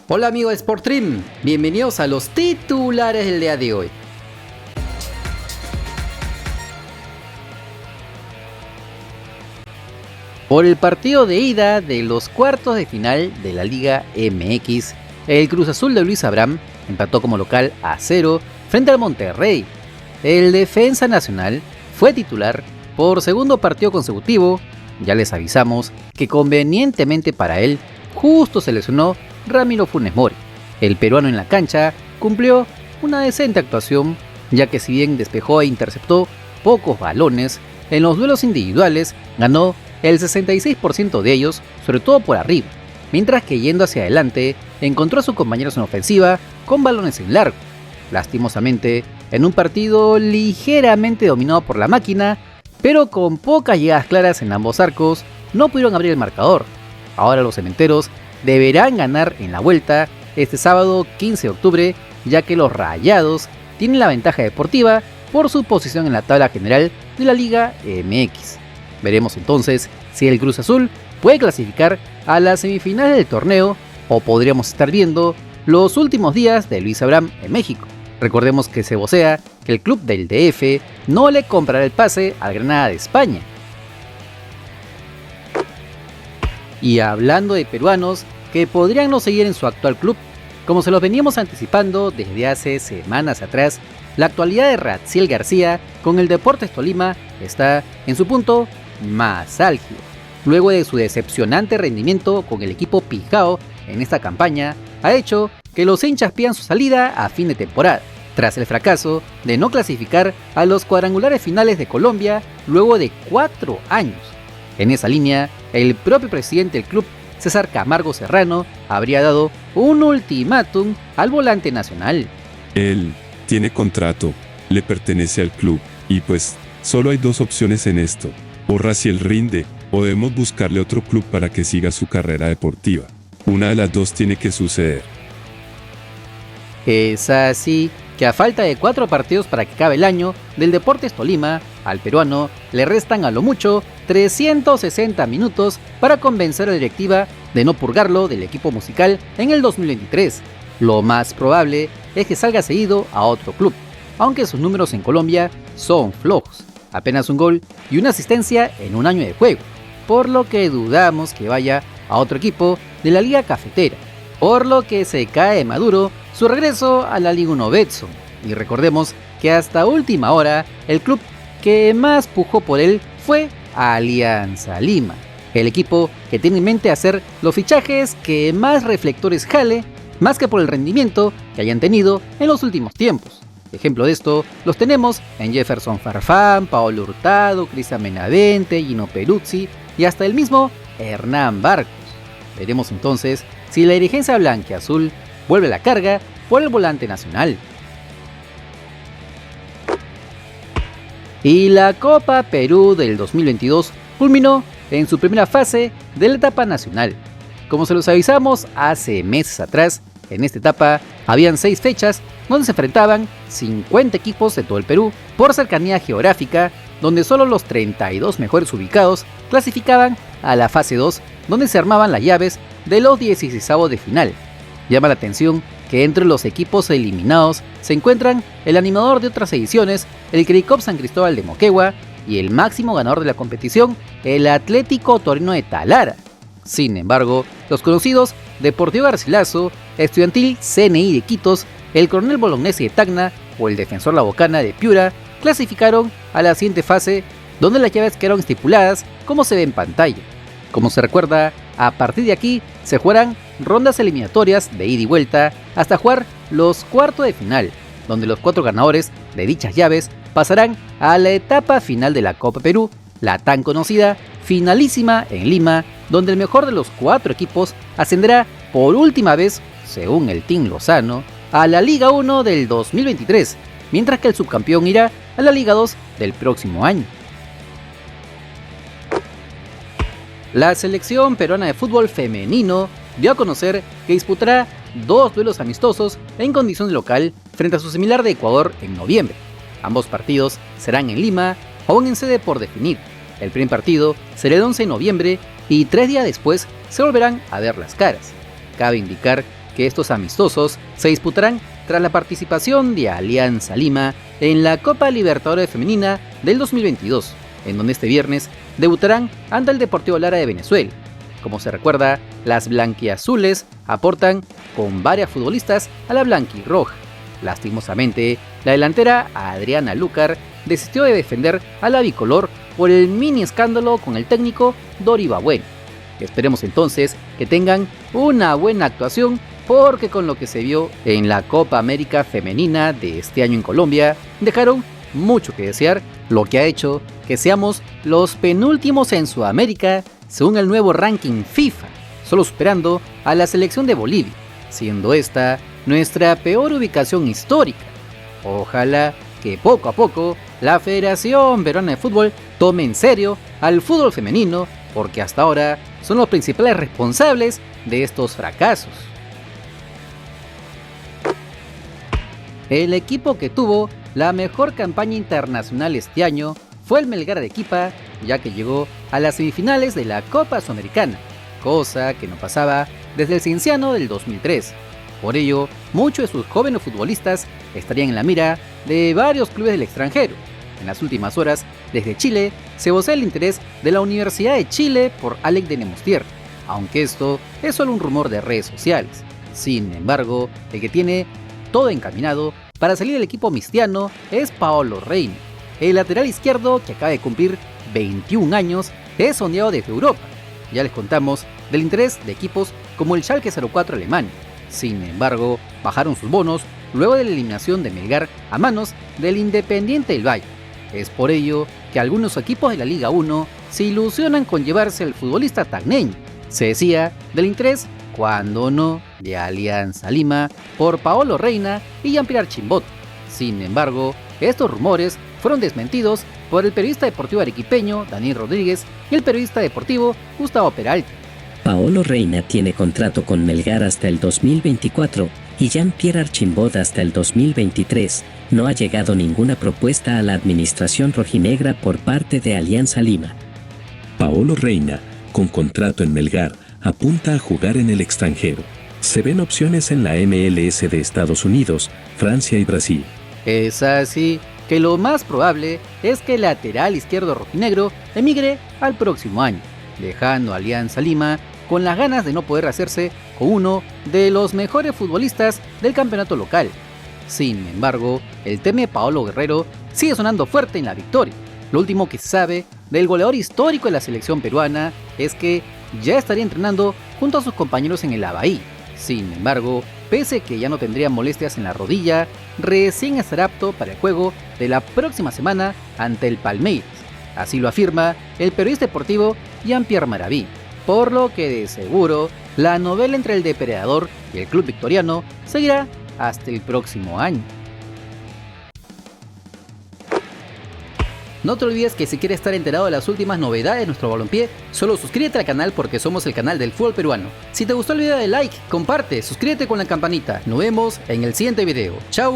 Hola amigos de Sportstream, bienvenidos a los titulares del día de hoy. Por el partido de ida de los cuartos de final de la Liga MX, el Cruz Azul de Luis Abraham empató como local a 0 frente al Monterrey. El defensa nacional fue titular por segundo partido consecutivo. Ya les avisamos que convenientemente para él, justo se lesionó Ramiro Funes Mori. El peruano en la cancha cumplió una decente actuación, ya que si bien despejó e interceptó pocos balones, en los duelos individuales ganó el 66% de ellos, sobre todo por arriba, mientras que yendo hacia adelante encontró a sus compañeros en ofensiva con balones en largo. Lastimosamente, en un partido ligeramente dominado por la máquina, pero con pocas llegadas claras en ambos arcos, no pudieron abrir el marcador. Ahora los cementeros deberán ganar en la vuelta este sábado 15 de octubre, ya que los Rayados tienen la ventaja deportiva por su posición en la tabla general de la Liga MX. Veremos entonces si el Cruz Azul puede clasificar a las semifinales del torneo o podríamos estar viendo los últimos días de Luis Abraham en México. Recordemos que se vocea que el club del DF no le comprará el pase al Granada de España. Y hablando de peruanos que podrían no seguir en su actual club, como se los veníamos anticipando desde hace semanas atrás, la actualidad de Raziel García con el Deportes Tolima está en su punto más álgido. Luego de su decepcionante rendimiento con el equipo Pijao en esta campaña, ha hecho que los hinchas pidan su salida a fin de temporada, tras el fracaso de no clasificar a los cuadrangulares finales de Colombia luego de 4 años. En esa línea, el propio presidente del club, César Camargo Serrano, habría dado un ultimátum al volante nacional. Él tiene contrato, le pertenece al club, y pues, solo hay dos opciones en esto. O Raziel rinde, o debemos buscarle otro club para que siga su carrera deportiva. Una de las dos tiene que suceder. Es así que a falta de 4 partidos para que acabe el año del Deportes Tolima, al peruano le restan a lo mucho 360 minutos para convencer a la directiva de no purgarlo del equipo musical en el 2023. Lo más probable es que salga cedido a otro club, aunque sus números en Colombia son flojos, apenas un gol y una asistencia en un año de juego, por lo que dudamos que vaya a otro equipo de la Liga Cafetera, por lo que se cae maduro su regreso a la Liga 1 Betson. Y recordemos que hasta última hora el club que más pujó por él fue Alianza Lima, el equipo que tiene en mente hacer los fichajes que más reflectores jale, más que por el rendimiento que hayan tenido en los últimos tiempos. Ejemplo de esto los tenemos en Jefferson Farfán, Paolo Hurtado, Cristian Benavente, Gino Peruzzi y hasta el mismo Hernán Barcos. Veremos entonces si la dirigencia blanquiazul vuelve a la carga por el volante nacional. Y la Copa Perú del 2022 culminó en su primera fase de la etapa nacional. Como se los avisamos hace meses atrás, en esta etapa habían 6 fechas donde se enfrentaban 50 equipos de todo el Perú por cercanía geográfica, donde solo los 32 mejores ubicados clasificaban a la fase 2, donde se armaban las llaves de los 16avos de final. Llama la atención que entre los equipos eliminados se encuentran el animador de otras ediciones, el Cricop San Cristóbal de Moquegua, y el máximo ganador de la competición, el Atlético Torino de Talara. Sin embargo, los conocidos Deportivo Garcilaso, Estudiantil CNI de Quitos, el Coronel Bolognesi de Tacna o el Defensor La Bocana de Piura clasificaron a la siguiente fase, donde las llaves quedaron estipuladas como se ve en pantalla. Como se recuerda, a partir de aquí se jugarán rondas eliminatorias de ida y vuelta hasta jugar los cuartos de final, donde los 4 ganadores de dichas llaves pasarán a la etapa final de la Copa Perú, la tan conocida Finalísima en Lima, donde el mejor de los 4 equipos ascenderá por última vez, según el Team Lozano, a la Liga 1 del 2023, mientras que el subcampeón irá a la Liga 2 del próximo año. La selección peruana de fútbol femenino dio a conocer que disputará 2 duelos amistosos en condición de local frente a su similar de Ecuador en noviembre. Ambos partidos serán en Lima, aún en sede por definir. El primer partido será el 11 de noviembre y 3 días después se volverán a ver las caras. Cabe indicar que estos amistosos se disputarán tras la participación de Alianza Lima en la Copa Libertadores Femenina del 2022, en donde este viernes debutarán ante el Deportivo Lara de Venezuela. Como se recuerda, las blanquiazules aportan con varias futbolistas a la blanquirroja. Lastimosamente, la delantera Adriana Lucar desistió de defender a la bicolor por el mini escándalo con el técnico Dori Babueno. Esperemos entonces que tengan una buena actuación, porque con lo que se vio en la Copa América Femenina de este año en Colombia, dejaron mucho que desear, lo que ha hecho que seamos los penúltimos en Sudamérica según el nuevo ranking FIFA, solo superando a la selección de Bolivia, siendo esta nuestra peor ubicación histórica. Ojalá que poco a poco la Federación Peruana de Fútbol tome en serio al fútbol femenino, porque hasta ahora son los principales responsables de estos fracasos. El equipo que tuvo la mejor campaña internacional este año fue el Melgar de Arequipa, ya que llegó a las semifinales de la Copa Sudamericana, cosa que no pasaba desde el Cienciano del 2003. Por ello, muchos de sus jóvenes futbolistas estarían en la mira de varios clubes del extranjero. En las últimas horas, desde Chile, se vocea el interés de la Universidad de Chile por Alec de Nemostier, aunque esto es solo un rumor de redes sociales. Sin embargo, el que tiene todo encaminado para salir del equipo mistiano es Paolo Reina. El lateral izquierdo, que acaba de cumplir 21 años, es sondeado desde Europa. Ya les contamos del interés de equipos como el Schalke 04 alemán. Sin embargo, bajaron sus bonos luego de la eliminación de Melgar a manos del Independiente del Valle. Es por ello que algunos equipos de la Liga 1 se ilusionan con llevarse al futbolista tacneño. Se decía del interés, cuando no, de Alianza Lima por Paolo Reina y Jean-Pierre Chimbot. Sin embargo, estos rumores fueron desmentidos por el periodista deportivo arequipeño Daniel Rodríguez y el periodista deportivo Gustavo Peralta. Paolo Reina tiene contrato con Melgar hasta el 2024 y Jean-Pierre Archimbot hasta el 2023. No ha llegado ninguna propuesta a la administración rojinegra por parte de Alianza Lima. Paolo Reina, con contrato en Melgar, apunta a jugar en el extranjero. Se ven opciones en la MLS de Estados Unidos, Francia y Brasil. Es así que lo más probable es que el lateral izquierdo rojinegro emigre al próximo año, dejando a Alianza Lima con las ganas de no poder hacerse con uno de los mejores futbolistas del campeonato local. Sin embargo, el tema de Paolo Guerrero sigue sonando fuerte en la victoria. Lo último que se sabe del goleador histórico de la selección peruana es que ya estaría entrenando junto a sus compañeros en el Avaí. Sin embargo, pese a que ya no tendría molestias en la rodilla, recién estará apto para el juego de la próxima semana ante el Palmeiras. Así lo afirma el periodista deportivo Jean-Pierre Maraví, por lo que de seguro la novela entre el depredador y el club victoriano seguirá hasta el próximo año. No te olvides que si quieres estar enterado de las últimas novedades de nuestro balompié, solo suscríbete al canal, porque somos el canal del fútbol peruano. Si te gustó el video, dale like, comparte, suscríbete con la campanita. Nos vemos en el siguiente video. ¡Chao!